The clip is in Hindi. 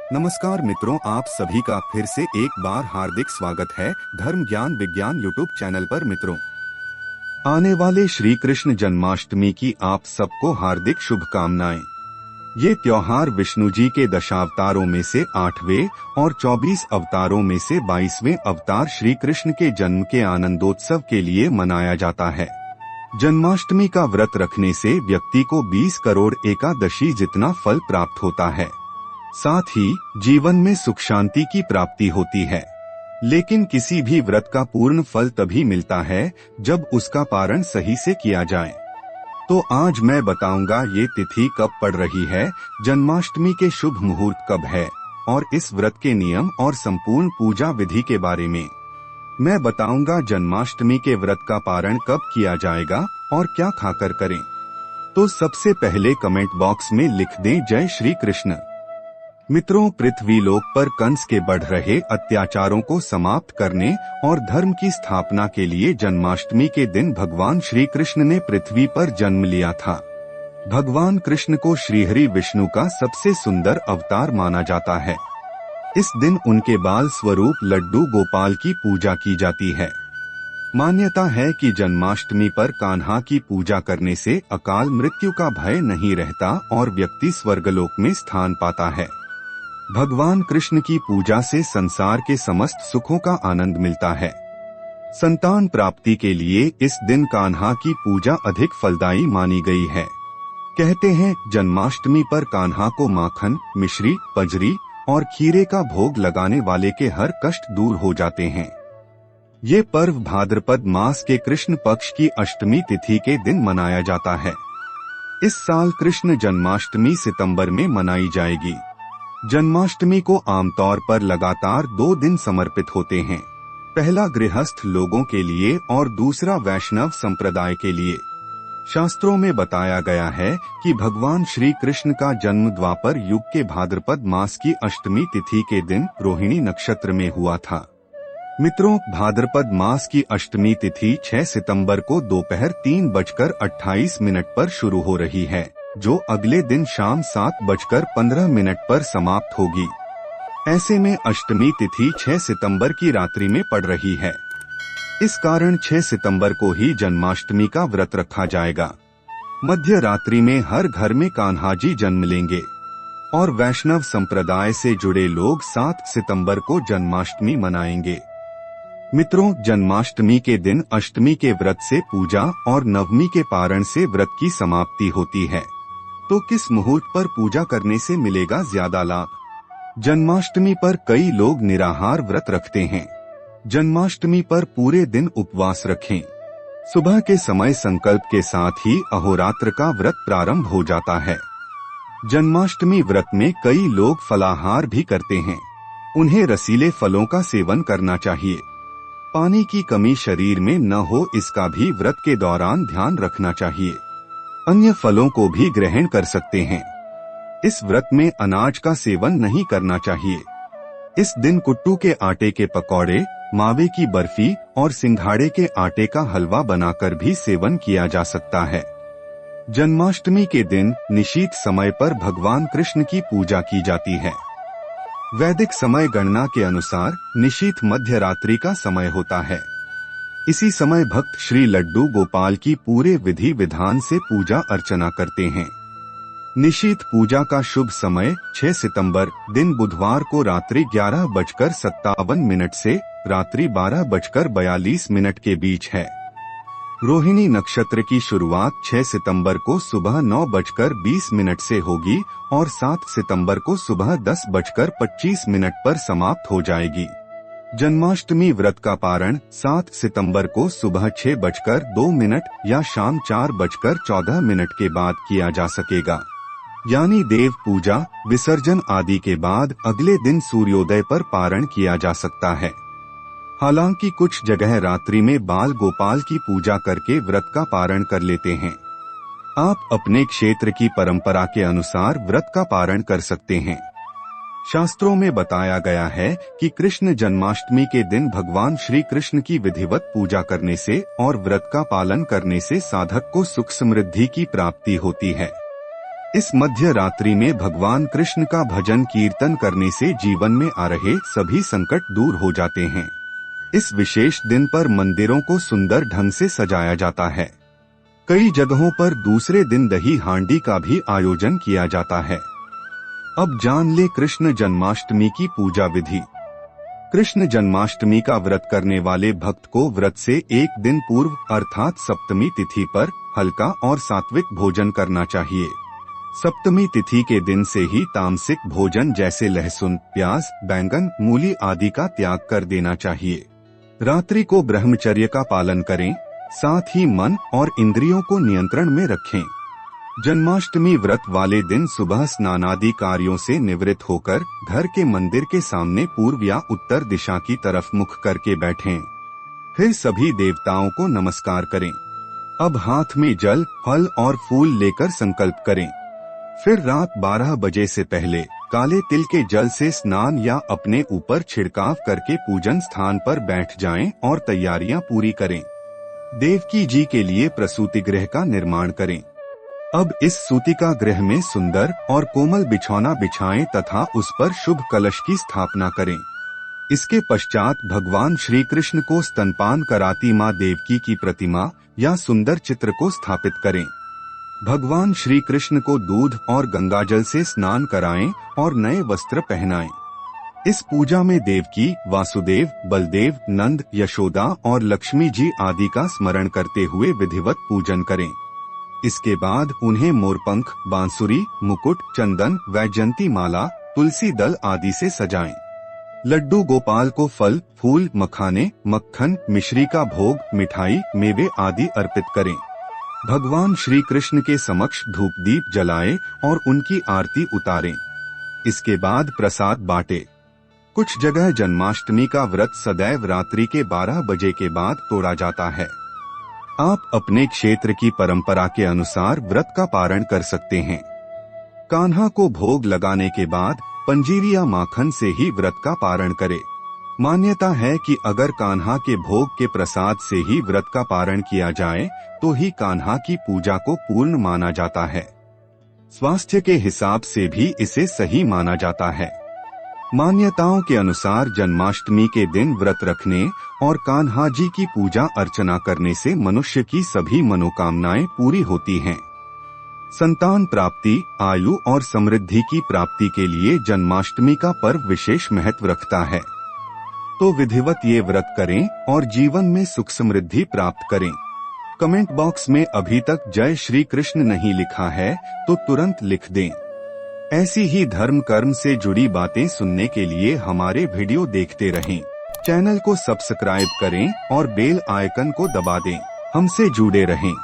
नमस्कार मित्रों, आप सभी का फिर से एक बार हार्दिक स्वागत है धर्म ज्ञान विज्ञान यूट्यूब चैनल पर। मित्रों, आने वाले श्री कृष्ण जन्माष्टमी की आप सबको हार्दिक शुभकामनाएं। ये त्योहार विष्णु जी के दशावतारों में से 8वें और 24 अवतारों में से 22वें अवतार श्री कृष्ण के जन्म के आनंदोत्सव के लिए मनाया जाता है। जन्माष्टमी का व्रत रखने से व्यक्ति को 20 करोड़ एकादशी जितना फल प्राप्त होता है। साथ ही जीवन में सुख शांति की प्राप्ति होती है। लेकिन किसी भी व्रत का पूर्ण फल तभी मिलता है जब उसका पारण सही से किया जाए। तो आज मैं बताऊंगा ये तिथि कब पड़ रही है, जन्माष्टमी के शुभ मुहूर्त कब है और इस व्रत के नियम और संपूर्ण पूजा विधि के बारे में। मैं बताऊंगा जन्माष्टमी के व्रत का पारण कब किया जाएगा और क्या खाकर करें। तो सबसे पहले कमेंट बॉक्स में लिख दें जय श्री कृष्ण। मित्रों, पृथ्वी लोक पर कंस के बढ़ रहे अत्याचारों को समाप्त करने और धर्म की स्थापना के लिए जन्माष्टमी के दिन भगवान श्री कृष्ण ने पृथ्वी पर जन्म लिया था। भगवान कृष्ण को श्रीहरि विष्णु का सबसे सुंदर अवतार माना जाता है। इस दिन उनके बाल स्वरूप लड्डू गोपाल की पूजा की जाती है। मान्यता है कि जन्माष्टमी पर कान्हा की पूजा करने से अकाल मृत्यु का भय नहीं रहता और व्यक्ति स्वर्गलोक में स्थान पाता है। भगवान कृष्ण की पूजा से संसार के समस्त सुखों का आनंद मिलता है। संतान प्राप्ति के लिए इस दिन कान्हा की पूजा अधिक फलदायी मानी गई है। कहते हैं जन्माष्टमी पर कान्हा को माखन, मिश्री, पजरी और खीरे का भोग लगाने वाले के हर कष्ट दूर हो जाते हैं। ये पर्व भाद्रपद मास के कृष्ण पक्ष की अष्टमी तिथि के दिन मनाया जाता है। इस साल कृष्ण जन्माष्टमी सितंबर में मनाई जाएगी। जन्माष्टमी को आमतौर पर लगातार 2 दिन समर्पित होते हैं। पहला गृहस्थ लोगों के लिए और दूसरा वैष्णव संप्रदाय के लिए। शास्त्रों में बताया गया है कि भगवान श्री कृष्ण का जन्म द्वापर युग के भाद्रपद मास की अष्टमी तिथि के दिन रोहिणी नक्षत्र में हुआ था। मित्रों, भाद्रपद मास की अष्टमी तिथि 6 सितंबर को दोपहर 3:28 पर शुरू हो रही है, जो अगले दिन शाम 7:15 पर समाप्त होगी। ऐसे में अष्टमी तिथि 6 सितंबर की रात्रि में पड़ रही है। इस कारण 6 सितंबर को ही जन्माष्टमी का व्रत रखा जाएगा। मध्य रात्रि में हर घर में कान्हा जी जन्म लेंगे और वैष्णव संप्रदाय से जुड़े लोग 7 सितंबर को जन्माष्टमी मनाएंगे। मित्रों, जन्माष्टमी के दिन अष्टमी के व्रत से पूजा और नवमी के पारण से व्रत की समाप्ति होती है। तो किस मुहूर्त पर पूजा करने से मिलेगा ज्यादा लाभ? जन्माष्टमी पर कई लोग निराहार व्रत रखते हैं। जन्माष्टमी पर पूरे दिन उपवास रखें। सुबह के समय संकल्प के साथ ही अहोरात्र का व्रत प्रारंभ हो जाता है। जन्माष्टमी व्रत में कई लोग फलाहार भी करते हैं। उन्हें रसीले फलों का सेवन करना चाहिए। पानी की कमी शरीर में न हो, इसका भी व्रत के दौरान ध्यान रखना चाहिए। अन्य फलों को भी ग्रहण कर सकते हैं। इस व्रत में अनाज का सेवन नहीं करना चाहिए। इस दिन कुट्टू के आटे के पकौड़े, मावे की बर्फी और सिंघाड़े के आटे का हलवा बनाकर भी सेवन किया जा सकता है। जन्माष्टमी के दिन निशीत समय पर भगवान कृष्ण की पूजा की जाती है। वैदिक समय गणना के अनुसार निशीत मध्य रात्रि का समय होता है। इसी समय भक्त श्री लड्डू गोपाल की पूरे विधि विधान से पूजा अर्चना करते हैं। निशीत पूजा का शुभ समय 6 सितंबर दिन बुधवार को रात्रि 11:57 से रात्रि 12:42 के बीच है। रोहिणी नक्षत्र की शुरुआत 6 सितंबर को सुबह 9:20 से होगी और 7 सितंबर को सुबह 10:25 पर समाप्त हो जाएगी। जन्माष्टमी व्रत का पारण 7 सितंबर को सुबह 6:02 या शाम 4:14 के बाद किया जा सकेगा, यानी देव पूजा, विसर्जन आदि के बाद अगले दिन सूर्योदय पर पारण किया जा सकता है। हालांकि कुछ जगह रात्रि में बाल गोपाल की पूजा करके व्रत का पारण कर लेते हैं। आप अपने क्षेत्र की परंपरा के अनुसार व्रत का पारण कर सकते हैं। शास्त्रों में बताया गया है कि कृष्ण जन्माष्टमी के दिन भगवान श्री कृष्ण की विधिवत पूजा करने से और व्रत का पालन करने से साधक को सुख समृद्धि की प्राप्ति होती है। इस मध्य रात्रि में भगवान कृष्ण का भजन कीर्तन करने से जीवन में आ रहे सभी संकट दूर हो जाते हैं। इस विशेष दिन पर मंदिरों को सुंदर ढंग से सजाया जाता है। कई जगहों पर दूसरे दिन दही हांडी का भी आयोजन किया जाता है। अब जान ले कृष्ण जन्माष्टमी की पूजा विधि। कृष्ण जन्माष्टमी का व्रत करने वाले भक्त को व्रत से एक दिन पूर्व अर्थात सप्तमी तिथि पर हल्का और सात्विक भोजन करना चाहिए। सप्तमी तिथि के दिन से ही तामसिक भोजन जैसे लहसुन, प्याज, बैंगन, मूली आदि का त्याग कर देना चाहिए। रात्रि को ब्रह्मचर्य का पालन करें, साथ ही मन और इंद्रियों को नियंत्रण में रखें। जन्माष्टमी व्रत वाले दिन सुबह स्नानादि कार्यों से निवृत्त होकर घर के मंदिर के सामने पूर्व या उत्तर दिशा की तरफ मुख करके बैठें। फिर सभी देवताओं को नमस्कार करें। अब हाथ में जल, फल और फूल लेकर संकल्प करें। फिर रात 12 बजे से पहले काले तिल के जल से स्नान या अपने ऊपर छिड़काव करके पूजन स्थान पर बैठ जाएं और तैयारियां पूरी करें। देवकी जी के लिए प्रसूति गृह का निर्माण करें। अब इस सूतिका गृह में सुंदर और कोमल बिछौना बिछाएं तथा उस पर शुभ कलश की स्थापना करें। इसके पश्चात भगवान श्री कृष्ण को स्तनपान कराती माँ देवकी की प्रतिमा या सुंदर चित्र को स्थापित करें। भगवान श्री कृष्ण को दूध और गंगाजल से स्नान कराएं और नए वस्त्र पहनाएं। इस पूजा में देवकी, वासुदेव, बलदेव, नंद, यशोदा और लक्ष्मी जी आदि का स्मरण करते हुए विधिवत पूजन करें। इसके बाद उन्हें मोरपंख, बांसुरी, मुकुट, चंदन, वैजयंती माला, तुलसी दल आदि से सजाएं। लड्डू गोपाल को फल, फूल, मखाने, मक्खन, मिश्री का भोग, मिठाई, मेवे आदि अर्पित करें। भगवान श्री कृष्ण के समक्ष धूप दीप जलाएं और उनकी आरती उतारें। इसके बाद प्रसाद बांटे। कुछ जगह जन्माष्टमी का व्रत सदैव रात्रि के 12 बजे के बाद तोड़ा जाता है। आप अपने क्षेत्र की परंपरा के अनुसार व्रत का पारण कर सकते हैं। कान्हा को भोग लगाने के बाद पंजीरी या माखन से ही व्रत का पारण करें। मान्यता है कि अगर कान्हा के भोग के प्रसाद से ही व्रत का पारण किया जाए तो ही कान्हा की पूजा को पूर्ण माना जाता है। स्वास्थ्य के हिसाब से भी इसे सही माना जाता है। मान्यताओं के अनुसार जन्माष्टमी के दिन व्रत रखने और कान्हा जी की पूजा अर्चना करने से मनुष्य की सभी मनोकामनाएं पूरी होती हैं। संतान प्राप्ति, आयु और समृद्धि की प्राप्ति के लिए जन्माष्टमी का पर्व विशेष महत्व रखता है। तो विधिवत ये व्रत करें और जीवन में सुख समृद्धि प्राप्त करें। कमेंट बॉक्स में अभी तक जय श्री कृष्ण नहीं लिखा है तो तुरंत लिख दें। ऐसी ही धर्म कर्म से जुड़ी बातें सुनने के लिए हमारे वीडियो देखते रहें। चैनल को सब्सक्राइब करें और बेल आइकन को दबा दें। हमसे जुड़े रहें।